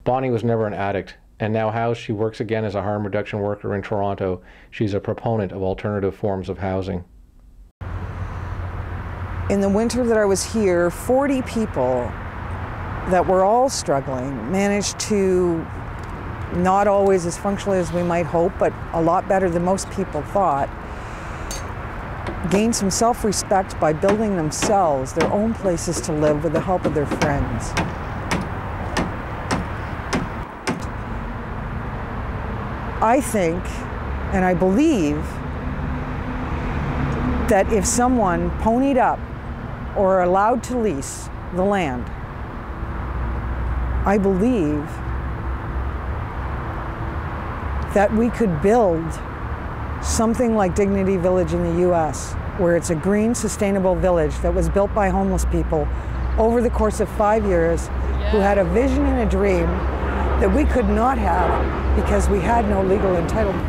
Bonnie was never an addict, and now housed, she works again as a harm reduction worker in Toronto. She's a proponent of alternative forms of housing. In the winter that I was here, 40 people that were all struggling managed to, not always as functionally as we might hope, but a lot better than most people thought, gain some self-respect by building themselves their own places to live with the help of their friends. I think, and I believe, that if someone ponied up or allowed to lease the land, I believe that we could build something like Dignity Village in the US, where it's a green, sustainable village that was built by homeless people over the course of 5 years who had a vision and a dream that we could not have because we had no legal entitlement.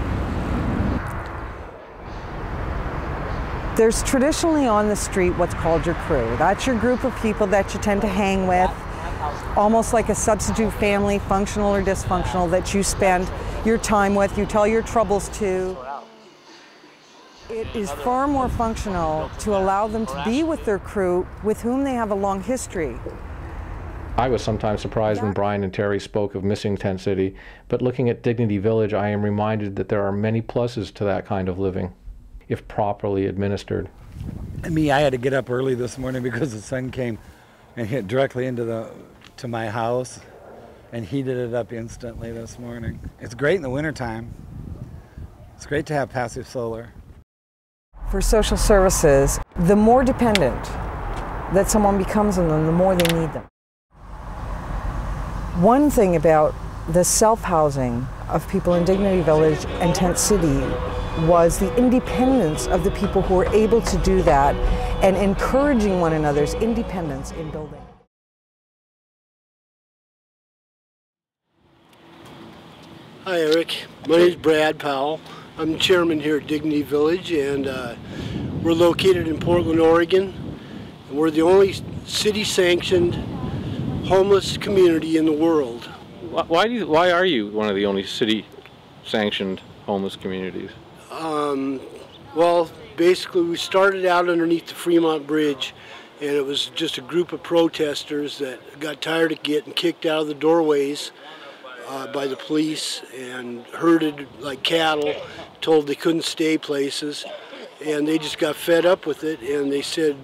There's traditionally on the street what's called your crew. That's your group of people that you tend to hang with, almost like a substitute family, functional or dysfunctional, that you spend your time with, you tell your troubles to. It is far more functional to allow them to be with their crew with whom they have a long history. I was sometimes surprised when Brian and Terry spoke of missing Tent City, but looking at Dignity Village, I am reminded that there are many pluses to that kind of living, if properly administered. I had to get up early this morning because the sun came and hit directly into my house and heated it up instantly this morning. It's great in the wintertime. It's great to have passive solar. For social services, the more dependent that someone becomes on them, the more they need them. One thing about the self-housing of people in Dignity Village and Tent City was the independence of the people who were able to do that and encouraging one another's independence in building. Hi Eric, my name is Brad Powell. I'm the chairman here at Dignity Village, and we're located in Portland, Oregon. And we're the only city-sanctioned homeless community in the world. Why are you one of the only city-sanctioned homeless communities? Well, basically we started out underneath the Fremont Bridge, and it was just a group of protesters that got tired of getting kicked out of the doorways by the police and herded like cattle, told they couldn't stay places, and they just got fed up with it, and they said,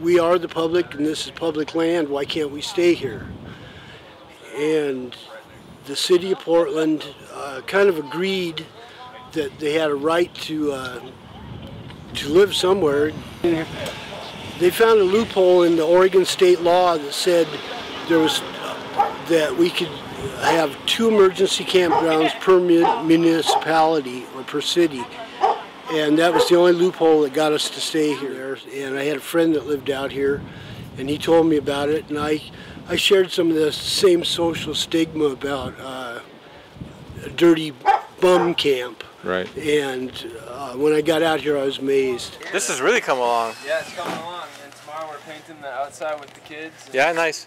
we are the public and this is public land, why can't we stay here? And the city of Portland kind of agreed that they had a right to live somewhere. They found a loophole in the Oregon state law that said there was that we could have 2 emergency campgrounds per municipality or per city, and that was the only loophole that got us to stay here. And I had a friend that lived out here, and he told me about it, and I shared some of the same social stigma about a dirty bum camp. Right. And when I got out here, I was amazed. This has really come along. Yeah, it's coming along, and tomorrow we're painting the outside with the kids. Yeah, nice.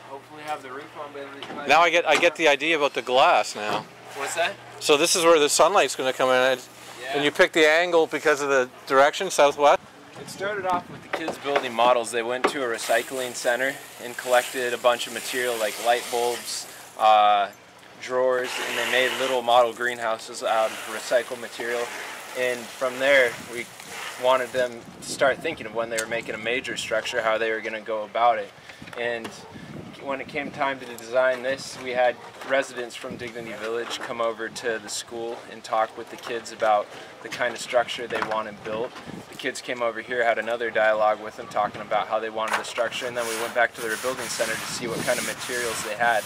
Hopefully have the roof on by Now I get the idea about the glass now. What's that? So this is where the sunlight's going to come in, and you pick the angle because of the direction, southwest? It started off with the kids building models. They went to a recycling center and collected a bunch of material like light bulbs, drawers, and they made little model greenhouses out of recycled material. And from there, we wanted them to start thinking of when they were making a major structure, how they were going to go about it. And when it came time to design this, we had residents from Dignity Village come over to the school and talk with the kids about the kind of structure they wanted built. The kids came over here, had another dialogue with them talking about how they wanted the structure, and then we went back to their building center to see what kind of materials they had.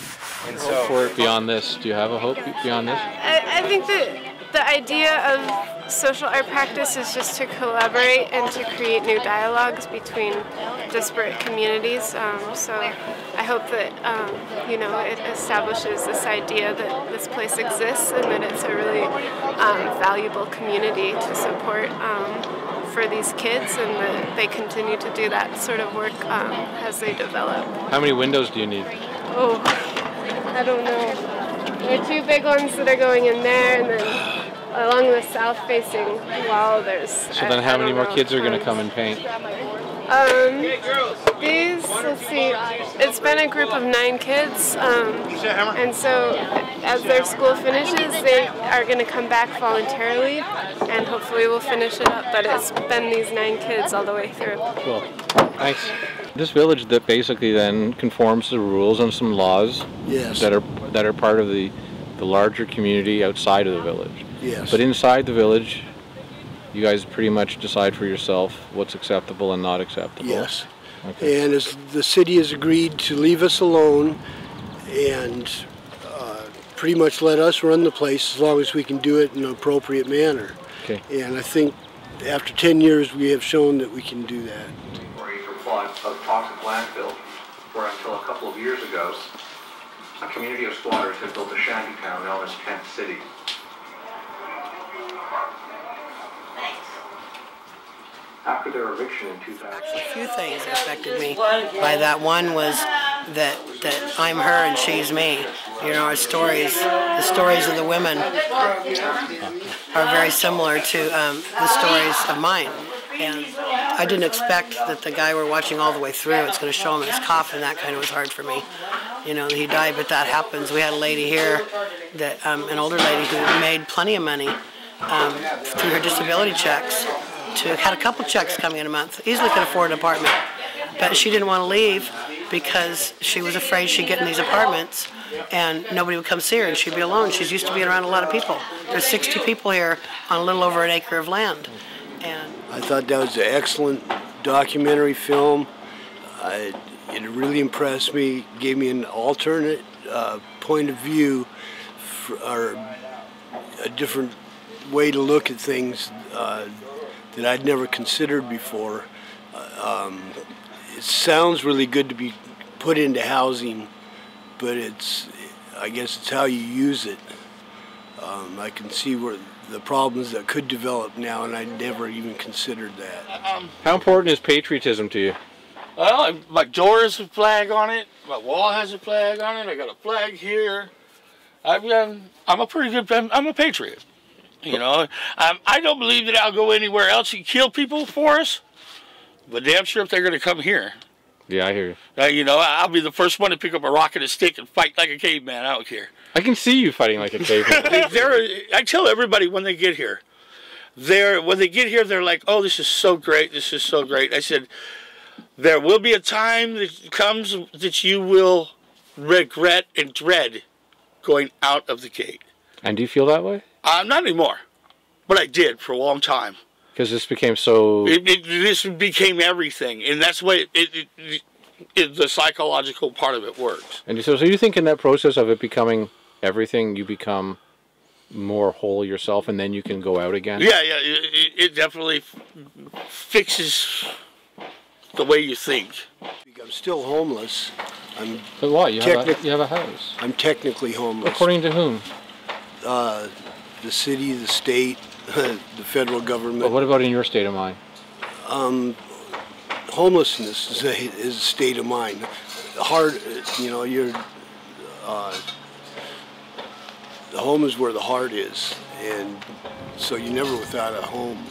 And so, for it beyond this, do you have a hope beyond this? I think that the idea of social art practice is just to collaborate and to create new dialogues between disparate communities. So I hope that it establishes this idea that this place exists and that it's a really valuable community to support for these kids, and that they continue to do that sort of work as they develop. How many windows do you need? Oh, I don't know. There are two big ones that are going in there, and then along the south-facing wall, there's. So then, how many more kids are going to come and paint? Let's see, it's been a group of 9 kids, and so as their school finishes, they are going to come back voluntarily, and hopefully we'll finish it up, but it's been these 9 kids all the way through. Cool. Thanks. This village that basically then conforms to rules and some laws Yes. that are part of the larger community outside of the village. Yes. But inside the village, you guys pretty much decide for yourself what's acceptable and not acceptable. Yes. Okay. And as the city has agreed to leave us alone and pretty much let us run the place as long as we can do it in an appropriate manner. Okay. And I think after 10 years we have shown that we can do that. Acre plot of toxic landfill, where until a couple of years ago, a community of squatters had built a shanty town known as Tent City. After their eviction in 2000. A few things affected me by that. One was that I'm her and she's me. You know, the stories of the women are very similar to the stories of mine. And I didn't expect that the guy we're watching all the way through, it's going to show him his coffin. That kind of was hard for me. You know, he died, but that happens. We had a lady here, that an older lady who made plenty of money through her disability checks. Had a couple checks coming in a month, easily could afford an apartment. But she didn't want to leave because she was afraid she'd get in these apartments and nobody would come see her and she'd be alone. She's used to being around a lot of people. There's 60 people here on a little over an acre of land. And I thought that was an excellent documentary film. It really impressed me, gave me an alternate point of view, or a different way to look at things that I'd never considered before. It sounds really good to be put into housing, but I guess it's how you use it. I can see where the problems that could develop now, and I never even considered that. How important is patriotism to you? Well, my door has a flag on it. My wall has a flag on it. I got a flag here. I'm a pretty good. I'm a patriot. You know, I don't believe that I'll go anywhere else and kill people for us, but damn sure if they're going to come here. Yeah, I hear you. You know, I'll be the first one to pick up a rock and a stick and fight like a caveman. I don't care. I can see you fighting like a caveman. I tell everybody when they get here, they're like, oh, this is so great. This is so great. I said, there will be a time that comes that you will regret and dread going out of the gate. And do you feel that way? Not anymore, but I did for a long time. Because this became so... This became everything, and that's the way the psychological part of it works. And so you think in that process of it becoming everything, you become more whole yourself, and then you can go out again? Yeah, it definitely fixes the way you think. I'm still homeless. But why? You have a house. I'm technically homeless. According to whom? The city, the state, the federal government. But what about in your state of mind? Homelessness is a state of mind. Hard, you know, the home is where the heart is, and so you're never without a home.